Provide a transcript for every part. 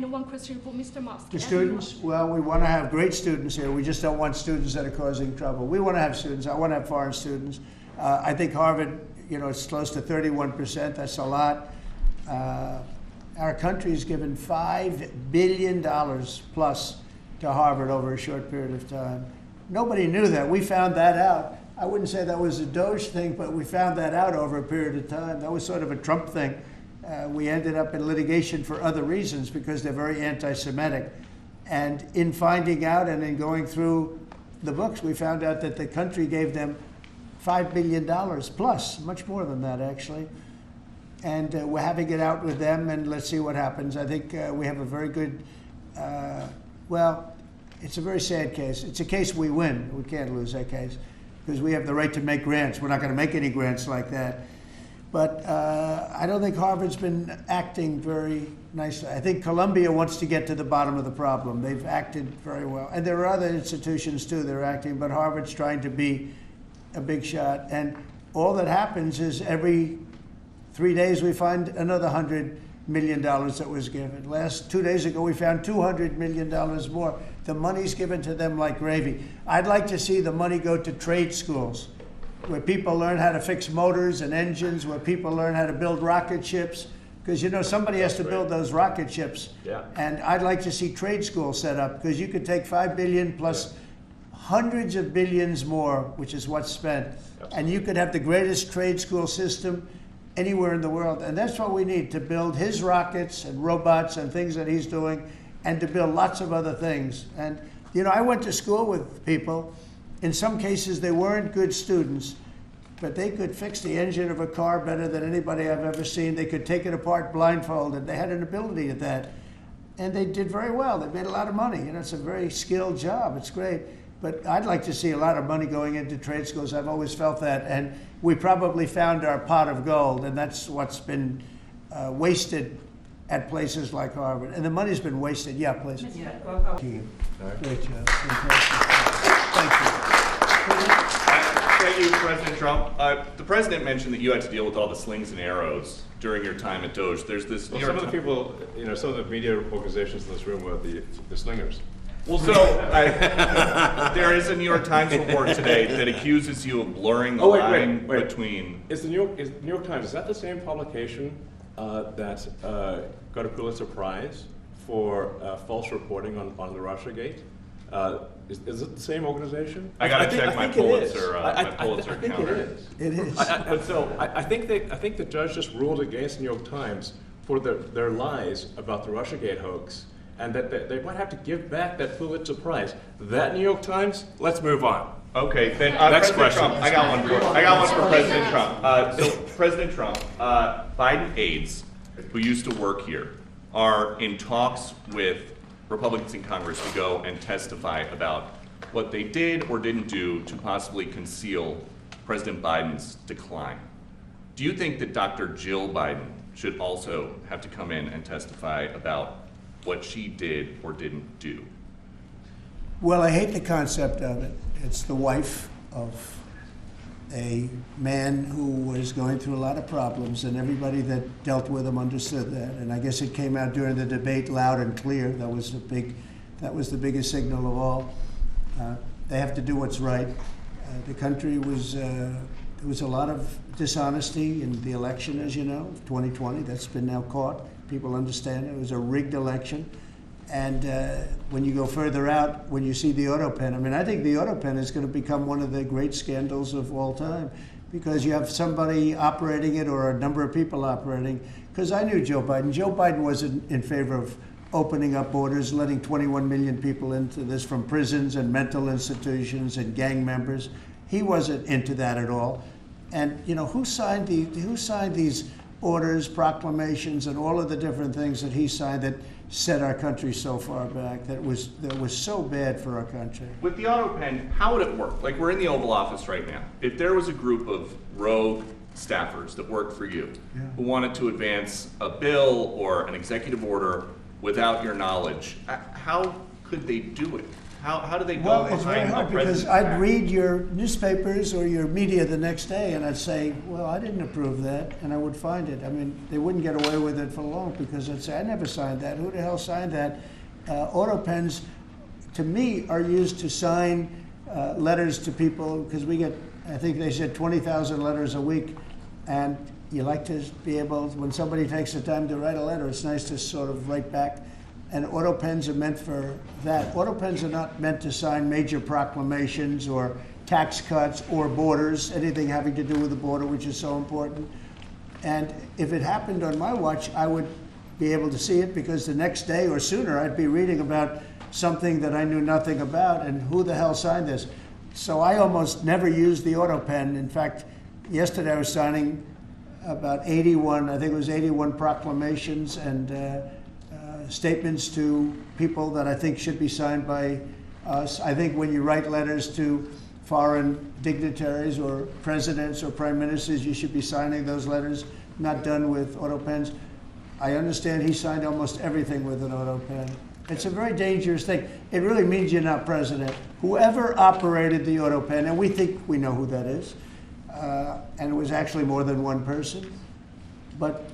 And one question for Mr. Musk. The students, well, we want to have great students here. We just don't want students that are causing trouble. We want to have students. I want to have foreign students. I think Harvard, it's close to 31%. That's a lot. Our country has given $5 billion plus to Harvard over a short period of time. Nobody knew that. We found that out. I wouldn't say that was a Doge thing, but we found that out over a period of time. That was sort of a Trump thing. We ended up in litigation for other reasons because they're very anti-Semitic. And in finding out and in going through the books, we found out that the country gave them $5 billion plus, much more than that actually. And we're having it out with them, and let's see what happens. I think we have a very good, well, it's a very sad case. It's a case we win. We can't lose that case because we have the right to make grants. We're not going to make any grants like that. But I don't think Harvard's been acting very nicely. I think Columbia wants to get to the bottom of the problem. They've acted very well. And there are other institutions, too, that are acting, but Harvard's trying to be a big shot. And all that happens is every 3 days we find another $100 million that was given. 2 days ago, we found $200 million more. The money's given to them like gravy. I'd like to see the money go to trade schools, where people learn how to fix motors and engines, where people learn how to build rocket ships. Because, somebody has to build those rocket ships. Yeah. And I'd like to see trade schools set up, because you could take $5 billion plus hundreds of billions more, which is what's spent. Absolutely. And you could have the greatest trade school system anywhere in the world. And that's what we need to build his rockets and robots and things that he's doing, and to build lots of other things. And, I went to school with people. In some cases, they weren't good students, but they could fix the engine of a car better than anybody I've ever seen. They could take it apart blindfolded. They had an ability at that. And they did very well. They made a lot of money. It's a very skilled job. It's great. But I'd like to see a lot of money going into trade schools. I've always felt that. And we probably found our pot of gold, and that's what's been wasted at places like Harvard. And the money's been wasted. Yeah, please. Yeah. Great job. Thank you. Thank you, President Trump. The president mentioned that you had to deal with all the slings and arrows during your time at Doge. There's this. Well, some of the people, some of the media organizations in this room were the slingers. Well, so there is a New York Times report today that accuses you of blurring the line between. Is the New York Times, is that the same publication that got a Pulitzer Prize for false reporting on the Russiagate? Is it the same organization? I got to check my Pulitzer counter. It is. I think the judge just ruled against the New York Times for their lies about the Russiagate hoax, and that they might have to give back that Pulitzer Prize. That New York Times. Let's move on. Okay, then Next President question. Trump, I got one for President Trump. So President Trump, Biden aides who used to work here are in talks with Republicans in Congress to go and testify about what they did or didn't do to possibly conceal President Biden's decline. Do you think that Dr. Jill Biden should also have to come in and testify about what she did or didn't do? Well, I hate the concept of it. It's the wife of a man who was going through a lot of problems, and everybody that dealt with him understood that. And I guess it came out during the debate loud and clear. That was the biggest signal of all. They have to do what's right. The country was, there was a lot of dishonesty in the election, as you know, 2020. That's been now caught. People understand it. It was a rigged election. And when you go further out, when you see the auto pen, I think the auto pen is going to become one of the great scandals of all time, because you have somebody operating it or a number of people operating. Because I knew Joe Biden. Joe Biden wasn't in favor of opening up borders, letting 21 million people into this from prisons and mental institutions and gang members. He wasn't into that at all. And who signed these orders, proclamations, and all of the different things that he signed that set our country so far back, that was so bad for our country? With the auto pen, how would it work? Like, we're in the Oval Office right now. If there was a group of rogue staffers that worked for you who wanted to advance a bill or an executive order without your knowledge, how could they do it? How do they go Well, and it's very find hard the because president's I'd back? read your newspapers or your media the next day and I'd say, well, I didn't approve that, and I would find it. I mean, they wouldn't get away with it for long because they'd say, I never signed that. Who the hell signed that? Auto pens, to me, are used to sign letters to people because we get, I think they said 20,000 letters a week, and you like to be able, when somebody takes the time to write a letter, it's nice to sort of write back. And auto pens are meant for that. Auto pens are not meant to sign major proclamations or tax cuts or borders, anything having to do with the border, which is so important. And if it happened on my watch, I would be able to see it because the next day or sooner I'd be reading about something that I knew nothing about and who the hell signed this. So I almost never use the auto pen. In fact, yesterday I was signing about 81, I think it was 81 proclamations and statements to people that I think should be signed by us. I think when you write letters to foreign dignitaries or presidents or prime ministers, you should be signing those letters, not done with auto pens. I understand he signed almost everything with an auto pen. It's a very dangerous thing. It really means you're not president. Whoever operated the auto pen, and we think we know who that is, and it was actually more than one person, but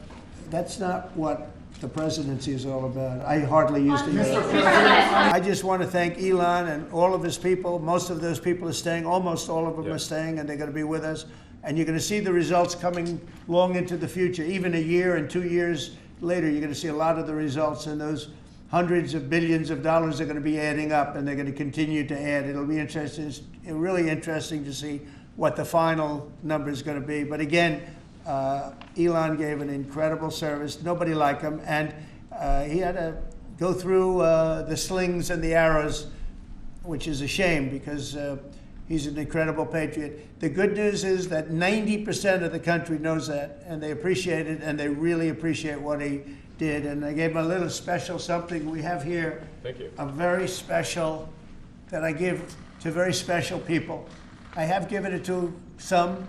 that's not what the presidency is all about. I hardly use the auto pen. I just want to thank Elon and all of his people. Most of those people are staying, almost all of them are staying, and they're going to be with us. And you're going to see the results coming long into the future. Even a year and 2 years later, you're going to see a lot of the results, and those hundreds of billions of dollars are going to be adding up, and they're going to continue to add. It'll be interesting, really interesting to see what the final number is going to be. But again, Elon gave an incredible service. Nobody like him, and he had to go through the slings and the arrows, which is a shame because he's an incredible patriot. The good news is that 90% of the country knows that, and they appreciate it, and they really appreciate what he did. And I gave him a little special something we have here. Thank you. A very special that I give to very special people. I have given it to some,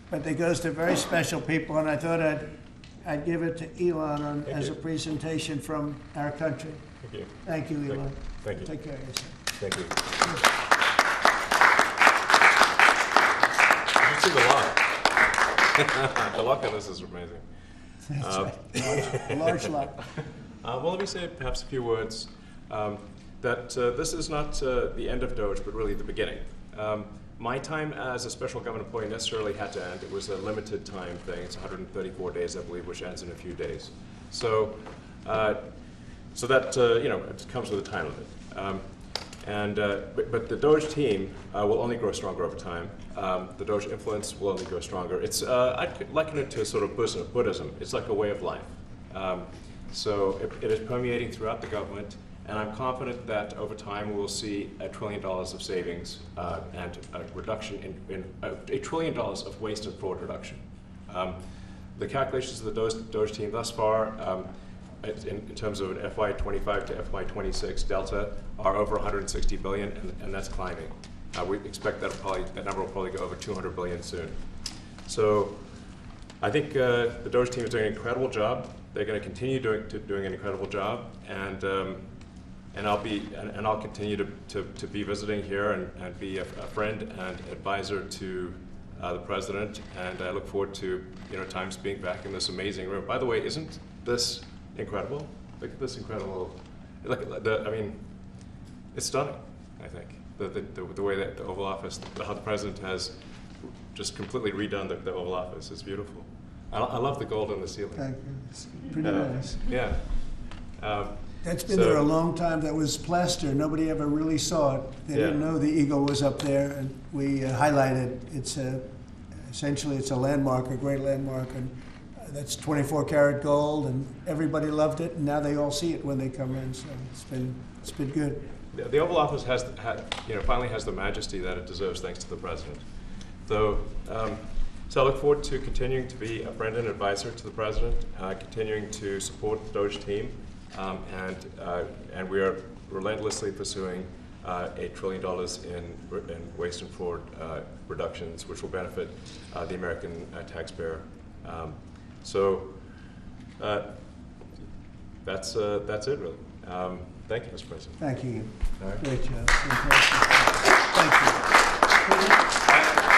but it goes to very special people, and I thought I'd give it to Elon as a presentation from our country. Thank you. Thank you, Elon. Thank you. Take care of yourself. Thank you. You see the lock. The lock on this is amazing. That's right. Large lot. Well, let me say perhaps a few words that this is not the end of Doge, but really the beginning. My time as a special government employee necessarily had to end. It was a limited time thing. It's 134 days, I believe, which ends in a few days. So, so that it comes with a time limit. But the Doge team will only grow stronger over time. The Doge influence will only grow stronger. It's I'd liken it to sort of Buddhism. It's like a way of life. So it is permeating throughout the government. And I'm confident that over time we will see $1 trillion of savings and a reduction in $1 trillion of waste and fraud reduction. The calculations of the Doge team thus far, in terms of an FY25 to FY26 delta, are over 160 billion, and that's climbing. We expect that number will probably go over 200 billion soon. So I think the Doge team is doing an incredible job. They're going to continue doing an incredible job, and I'll continue to be visiting here and be a friend and advisor to the president. And I look forward to times being back in this amazing room. By the way, isn't this incredible? Look at this incredible. I mean, it's stunning. I think the way that the Oval Office, how the president has just completely redone the Oval Office is beautiful. I love the gold on the ceiling. Thank you. It's pretty nice. Yeah. That's been there a long time. That was plaster. Nobody ever really saw it. They didn't know the eagle was up there, and we highlighted. It's essentially it's a landmark, a great landmark, and that's 24 karat gold, and everybody loved it. And now they all see it when they come in. So it's been good. The Oval Office finally has the majesty that it deserves, thanks to the president. So I look forward to continuing to be a friend and advisor to the president, continuing to support the Doge team. And we are relentlessly pursuing $8 trillion in waste and fraud reductions, which will benefit the American taxpayer. So that's it, really. Thank you, Mr. President. Thank you. All right. Great job. Fantastic. Thank you.